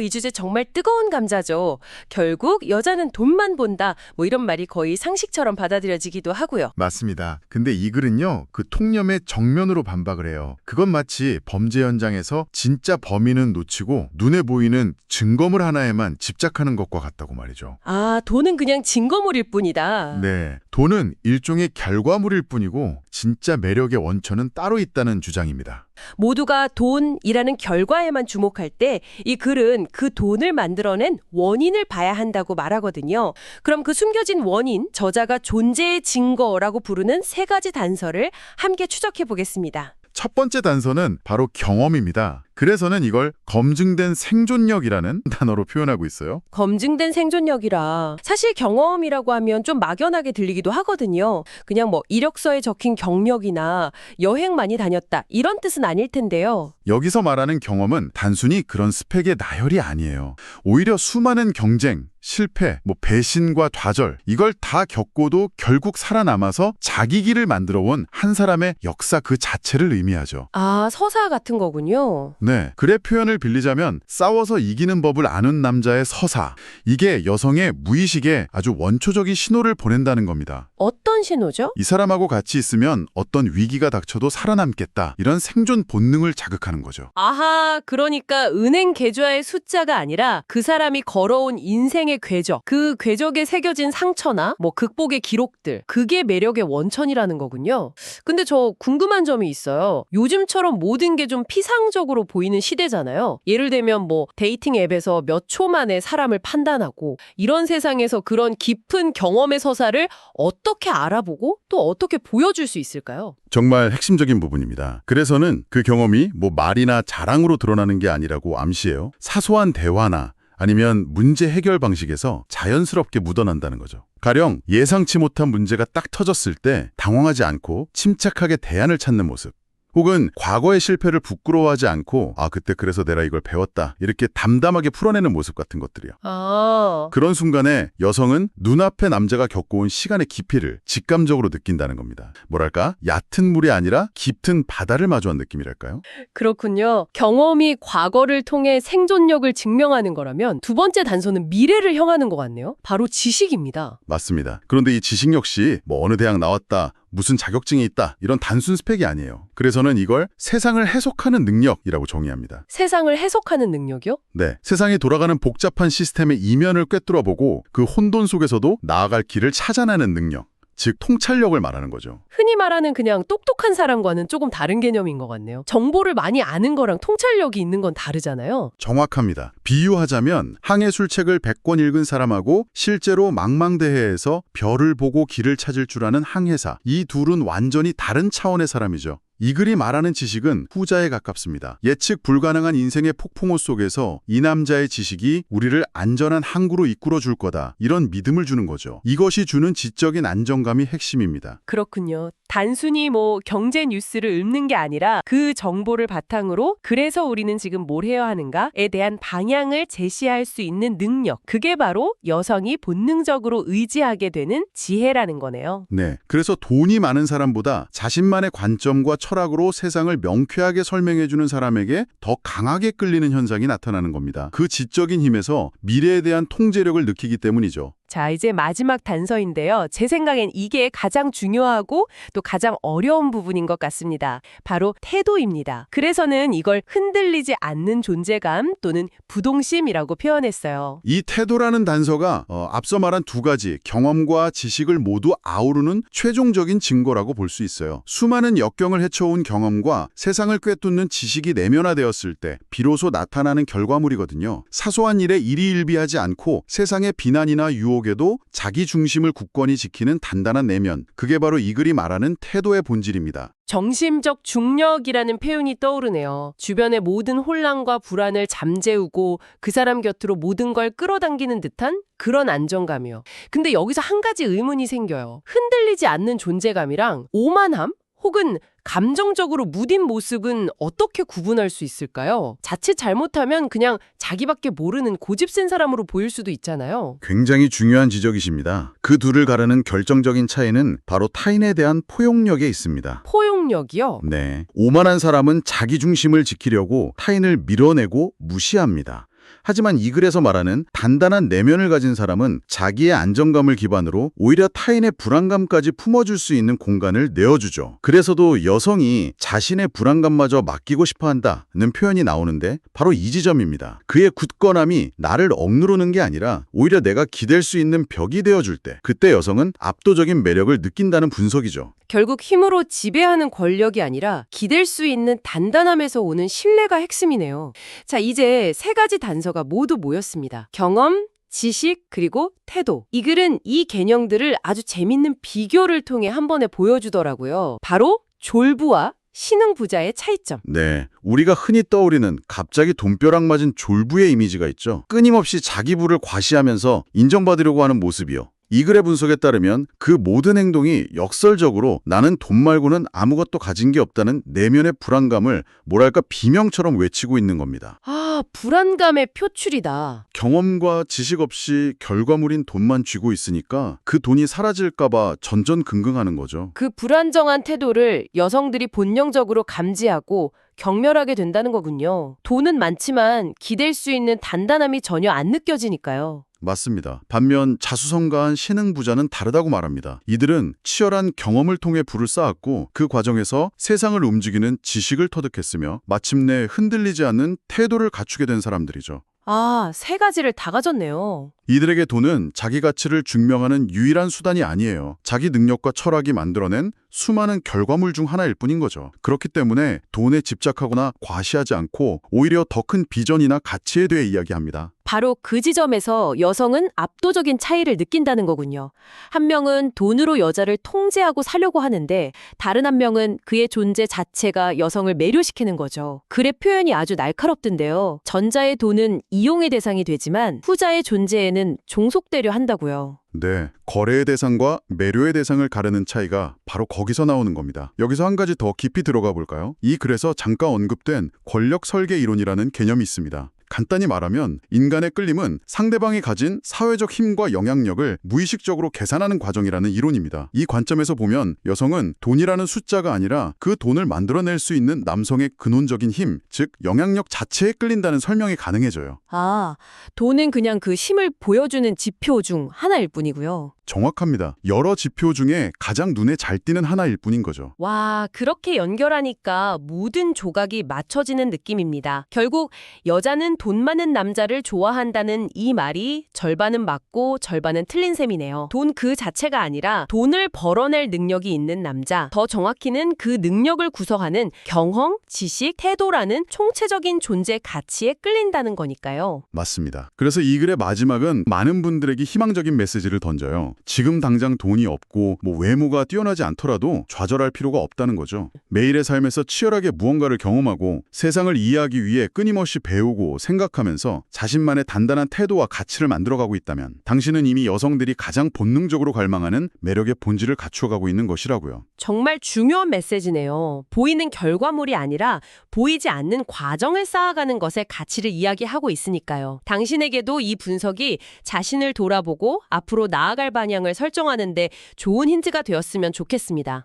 이 주제 정말 뜨거운 감자죠. 결국 여자는 돈만 본다. 뭐 이런 말이 거의 상식처럼 받아들여지기도 하고요. 맞습니다. 근데 이 글은요, 그 통념에 정면으로 반박을 해요. 그건 마치 범죄 현장에서 진짜 범인은 놓치고 눈에 보이는 증거물 하나에만 집착하는 것과 같다고 말이죠. 아, 돈은 그냥 증거물일 뿐이다. 네, 돈은 일종의 결과물일 뿐이고 진짜 매력의 원천은 따로 있다는 주장입니다. 모두가 돈이라는 결과에만 주목할 때 이 글은 그 돈을 만들어낸 원인을 봐야 한다고 말하거든요. 그럼 그 숨겨진 원인, 저자가 존재의 증거라고 부르는 세 가지 단서를 함께 추적해 보겠습니다. 첫 번째 단서는 바로 경험입니다. 그래서는 이걸 검증된 생존력이라는 단어로 표현하고 있어요. 검증된 생존력이라 사실 경험이라고 하면 좀 막연하게 들리기도 하거든요. 그냥 뭐 이력서에 적힌 경력이나 여행 많이 다녔다 이런 뜻은 아닐 텐데요. 여기서 말하는 경험은 단순히 그런 스펙의 나열이 아니에요. 오히려 수많은 경쟁, 실패, 배신과 좌절 이걸 다 겪고도 결국 살아남아서 자기 길을 만들어 온 한 사람의 역사 그 자체를 의미하죠. 아, 서사 같은 거군요. 네, 글의 표현을 빌리자면 싸워서 이기는 법을 아는 남자의 서사. 이게 여성의 무의식에 아주 원초적인 신호를 보낸다는 겁니다. 어떤 신호죠? 이 사람하고 같이 있으면 어떤 위기가 닥쳐도 살아남겠다. 이런 생존 본능을 자극하는 거죠. 아하, 그러니까 은행 계좌의 숫자가 아니라 그 사람이 걸어온 인생의 궤적, 그 궤적에 새겨진 상처나 극복의 기록들, 그게 매력의 원천이라는 거군요. 근데 저 궁금한 점이 있어요. 요즘처럼 모든 게 좀 피상적으로 보이는 시대잖아요. 예를 들면 데이팅 앱에서 몇 초 만에 사람을 판단하고 이런 세상에서 그런 깊은 경험의 서사를 어떻게 알아보고 또 어떻게 보여줄 수 있을까요? 정말 핵심적인 부분입니다. 그래서는 그 경험이 말이나 자랑으로 드러나는 게 아니라고 암시해요. 사소한 대화나 아니면 문제 해결 방식에서 자연스럽게 묻어난다는 거죠. 가령 예상치 못한 문제가 딱 터졌을 때 당황하지 않고 침착하게 대안을 찾는 모습. 혹은 과거의 실패를 부끄러워하지 않고 그때 그래서 내가 이걸 배웠다 이렇게 담담하게 풀어내는 모습 같은 것들이요. 그런 순간에 여성은 눈앞에 남자가 겪어온 시간의 깊이를 직감적으로 느낀다는 겁니다. 뭐랄까? 얕은 물이 아니라 깊은 바다를 마주한 느낌이랄까요? 그렇군요. 경험이 과거를 통해 생존력을 증명하는 거라면 두 번째 단서는 미래를 향하는 것 같네요. 바로 지식입니다. 맞습니다. 그런데 이 지식 역시 어느 대학 나왔다, 무슨 자격증이 있다 이런 단순 스펙이 아니에요. 그래서는 이걸 세상을 해석하는 능력이라고 정의합니다. 세상을 해석하는 능력이요? 네, 세상이 돌아가는 복잡한 시스템의 이면을 꿰뚫어보고 그 혼돈 속에서도 나아갈 길을 찾아내는 능력, 즉 통찰력을 말하는 거죠. 흔히 말하는 그냥 똑똑한 사람과는 조금 다른 개념인 것 같네요. 정보를 많이 아는 거랑 통찰력이 있는 건 다르잖아요. 정확합니다. 비유하자면 항해술책을 100권 읽은 사람하고 실제로 망망대해에서 별을 보고 길을 찾을 줄 아는 항해사. 이 둘은 완전히 다른 차원의 사람이죠. 이 글이 말하는 지식은 후자에 가깝습니다. 예측 불가능한 인생의 폭풍호 속에서 이 남자의 지식이 우리를 안전한 항구로 이끌어 줄 거다. 이런 믿음을 주는 거죠. 이것이 주는 지적인 안정감이 핵심입니다. 그렇군요. 단순히 경제 뉴스를 읽는 게 아니라 그 정보를 바탕으로 그래서 우리는 지금 뭘 해야 하는가에 대한 방향을 제시할 수 있는 능력. 그게 바로 여성이 본능적으로 의지하게 되는 지혜라는 거네요. 네, 그래서 돈이 많은 사람보다 자신만의 관점과 철학으로 세상을 명쾌하게 설명해주는 사람에게 더 강하게 끌리는 현상이 나타나는 겁니다. 그 지적인 힘에서 미래에 대한 통제력을 느끼기 때문이죠. 자, 이제 마지막 단서인데요. 제 생각엔 이게 가장 중요하고 또 가장 어려운 부분인 것 같습니다. 바로 태도입니다. 그래서는 이걸 흔들리지 않는 존재감 또는 부동심이라고 표현했어요. 이 태도라는 단서가 앞서 말한 두 가지 경험과 지식을 모두 아우르는 최종적인 증거라고 볼 수 있어요. 수많은 역경을 헤쳐온 경험과 세상을 꿰뚫는 지식이 내면화되었을 때 비로소 나타나는 결과물이거든요. 사소한 일에 일희일비하지 않고 세상의 비난이나 유혹에도 자기 중심을 굳건히 지키는 단단한 내면. 그게 바로 이 글이 말하는 태도의 본질입니다. 정신적 중력이라는 표현이 떠오르네요. 주변의 모든 혼란과 불안을 잠재우고 그 사람 곁으로 모든 걸 끌어당기는 듯한 그런 안정감이요. 근데 여기서 한 가지 의문이 생겨요. 흔들리지 않는 존재감이랑 오만함? 혹은 감정적으로 무딘 모습은 어떻게 구분할 수 있을까요? 자칫 잘못하면 그냥 자기밖에 모르는 고집센 사람으로 보일 수도 있잖아요. 굉장히 중요한 지적이십니다. 그 둘을 가르는 결정적인 차이는 바로 타인에 대한 포용력에 있습니다. 포용력이요? 네. 오만한 사람은 자기 중심을 지키려고 타인을 밀어내고 무시합니다. 하지만 이 글에서 말하는 단단한 내면을 가진 사람은 자기의 안정감을 기반으로 오히려 타인의 불안감까지 품어줄 수 있는 공간을 내어주죠. 그래서도 여성이 자신의 불안감마저 맡기고 싶어 한다는 표현이 나오는데 바로 이 지점입니다. 그의 굳건함이 나를 억누르는 게 아니라 오히려 내가 기댈 수 있는 벽이 되어줄 때, 그때 여성은 압도적인 매력을 느낀다는 분석이죠. 결국 힘으로 지배하는 권력이 아니라 기댈 수 있는 단단함에서 오는 신뢰가 핵심이네요. 자, 이제 세 가지 단서가 모두 모였습니다. 경험, 지식, 그리고 태도. 이 글은 이 개념들을 아주 재밌는 비교를 통해 한 번에 보여주더라고요. 바로 졸부와 신흥 부자의 차이점. 네, 우리가 흔히 떠오르는 갑자기 돈벼락 맞은 졸부의 이미지가 있죠. 끊임없이 자기 부를 과시하면서 인정받으려고 하는 모습이요. 이 글의 분석에 따르면 그 모든 행동이 역설적으로 나는 돈 말고는 아무것도 가진 게 없다는 내면의 불안감을 뭐랄까 비명처럼 외치고 있는 겁니다. 아, 불안감의 표출이다. 경험과 지식 없이 결과물인 돈만 쥐고 있으니까 그 돈이 사라질까봐 전전긍긍하는 거죠. 그 불안정한 태도를 여성들이 본능적으로 감지하고 경멸하게 된다는 거군요. 돈은 많지만 기댈 수 있는 단단함이 전혀 안 느껴지니까요. 맞습니다. 반면 자수성가한 신흥 부자는 다르다고 말합니다. 이들은 치열한 경험을 통해 부를 쌓았고 그 과정에서 세상을 움직이는 지식을 터득했으며 마침내 흔들리지 않는 태도를 갖추게 된 사람들이죠. 아, 세 가지를 다 가졌네요. 이들에게 돈은 자기 가치를 증명하는 유일한 수단이 아니에요. 자기 능력과 철학이 만들어낸 수많은 결과물 중 하나일 뿐인 거죠. 그렇기 때문에 돈에 집착하거나 과시하지 않고 오히려 더 큰 비전이나 가치에 대해 이야기합니다. 바로 그 지점에서 여성은 압도적인 차이를 느낀다는 거군요. 한 명은 돈으로 여자를 통제하고 사려고 하는데 다른 한 명은 그의 존재 자체가 여성을 매료시키는 거죠. 글의 표현이 아주 날카롭던데요. 전자의 돈은 이용의 대상이 되지만 후자의 존재에는 종속되려 한다고요. 네, 거래의 대상과 매료의 대상을 가르는 차이가 바로 거기서 나오는 겁니다. 여기서 한 가지 더 깊이 들어가 볼까요? 이 글에서 잠깐 언급된 권력 설계 이론이라는 개념이 있습니다. 간단히 말하면 인간의 끌림은 상대방이 가진 사회적 힘과 영향력을 무의식적으로 계산하는 과정이라는 이론입니다. 이 관점에서 보면 여성은 돈이라는 숫자가 아니라 그 돈을 만들어낼 수 있는 남성의 근원적인 힘, 즉 영향력 자체에 끌린다는 설명이 가능해져요. 아, 돈은 그냥 그 힘을 보여주는 지표 중 하나일 뿐이고요. 정확합니다. 여러 지표 중에 가장 눈에 잘 띄는 하나일 뿐인 거죠. 와, 그렇게 연결하니까 모든 조각이 맞춰지는 느낌입니다. 결국 여자는 돈 많은 남자를 좋아한다는 이 말이 절반은 맞고 절반은 틀린 셈이네요. 돈 그 자체가 아니라 돈을 벌어낼 능력이 있는 남자, 더 정확히는 그 능력을 구성하는 경험, 지식, 태도라는 총체적인 존재 가치에 끌린다는 거니까요. 맞습니다. 그래서 이 글의 마지막은 많은 분들에게 희망적인 메시지를 던져요. 지금 당장 돈이 없고 외모가 뛰어나지 않더라도 좌절할 필요가 없다는 거죠. 매일의 삶에서 치열하게 무언가를 경험하고 세상을 이해하기 위해 끊임없이 배우고 생각하면서 자신만의 단단한 태도와 가치를 만들어가고 있다면 당신은 이미 여성들이 가장 본능적으로 갈망하는 매력의 본질을 갖추어가고 있는 것이라고요. 정말 중요한 메시지네요. 보이는 결과물이 아니라 보이지 않는 과정을 쌓아가는 것의 가치를 이야기하고 있으니까요. 당신에게도 이 분석이 자신을 돌아보고 앞으로 나아갈 방향을 설정하는 데 좋은 힌트가 되었으면 좋겠습니다.